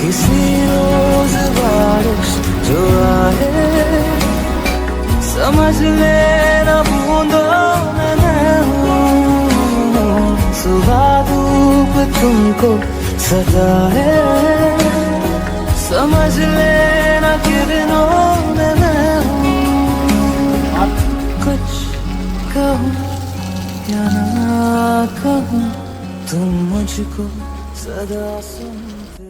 किसी रोज बारिश जो आए, समझ लेना बूंदों में मैं हूँ। सुबह धूप तुमको सजा है, समझ लेना किरणों में मैं हूँ। कुछ कहूँ या ना कहूँ, तुम मुझको सदा सुन।